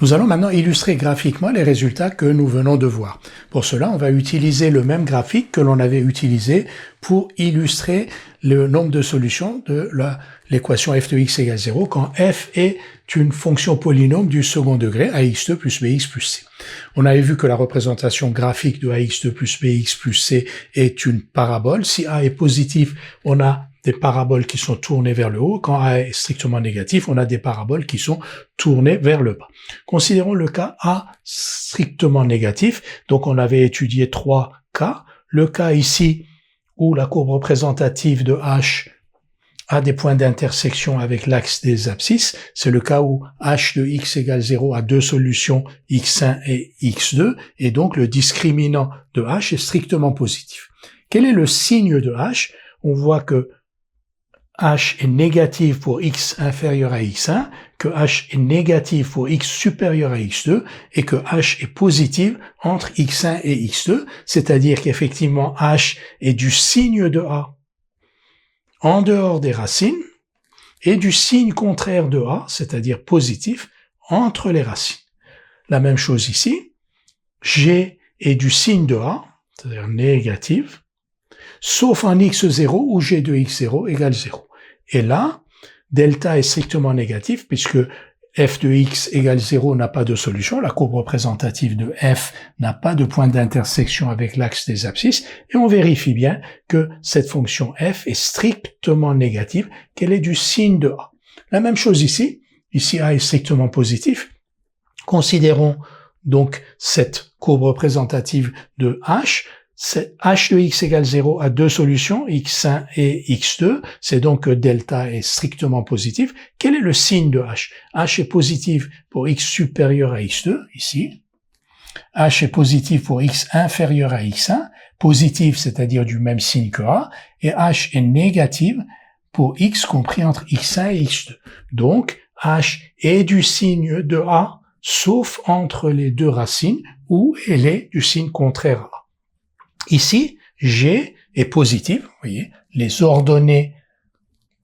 Nous allons maintenant illustrer graphiquement les résultats que nous venons de voir. Pour cela, on va utiliser le même graphique que l'on avait utilisé pour illustrer le nombre de solutions de l'équation f de x égale 0 quand f est une fonction polynôme du second degré ax2 plus bx plus c. On avait vu que la représentation graphique de ax2 plus bx plus c est une parabole. Si a est positif, on a des paraboles qui sont tournées vers le haut. Quand A est strictement négatif, on a des paraboles qui sont tournées vers le bas. Considérons le cas A strictement négatif. Donc, on avait étudié 3 cas. Le cas ici où la courbe représentative de H a des points d'intersection avec l'axe des abscisses, c'est le cas où h de x égale 0 a deux solutions x1 et x2, et donc le discriminant de h est strictement positif. Quel est le signe de h? On voit que h est négatif pour x inférieur à x1, que h est négatif pour x supérieur à x2, et que h est positif entre x1 et x2, c'est-à-dire qu'effectivement h est du signe de a en dehors des racines, et du signe contraire de a, c'est-à-dire positif, entre les racines. La même chose ici, g est du signe de a, c'est-à-dire négatif, sauf en x0 où g de x0 égale 0. Et là, delta est strictement négatif puisque f de x égale 0 n'a pas de solution, la courbe représentative de f n'a pas de point d'intersection avec l'axe des abscisses, et on vérifie bien que cette fonction f est strictement négative, qu'elle est du signe de a. La même chose ici a est strictement positif. Considérons donc cette courbe représentative de h, h de x égale 0 a deux solutions, x1 et x2, c'est donc que delta est strictement positif. Quel est le signe de h? H est positif pour x supérieur à x2, ici. H est positif pour x inférieur à x1, positif c'est-à-dire du même signe que a, et h est négatif pour x compris entre x1 et x2. Donc, h est du signe de a, sauf entre les deux racines, où elle est du signe contraire à a. Ici, G est positif, vous voyez, les ordonnées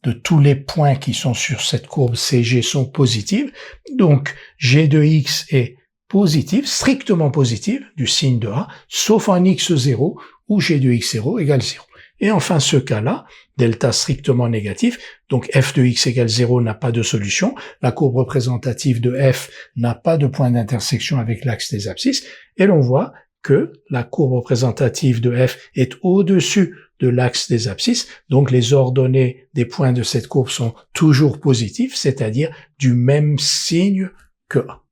de tous les points qui sont sur cette courbe CG sont positives, donc G de X est positif, strictement positif, du signe de A, sauf en X0 où G de X0 égale 0. Et enfin, ce cas-là, delta strictement négatif, donc f de x égale 0 n'a pas de solution, la courbe représentative de f n'a pas de point d'intersection avec l'axe des abscisses, et l'on voit que la courbe représentative de f est au-dessus de l'axe des abscisses, donc les ordonnées des points de cette courbe sont toujours positives, c'est-à-dire du même signe que A.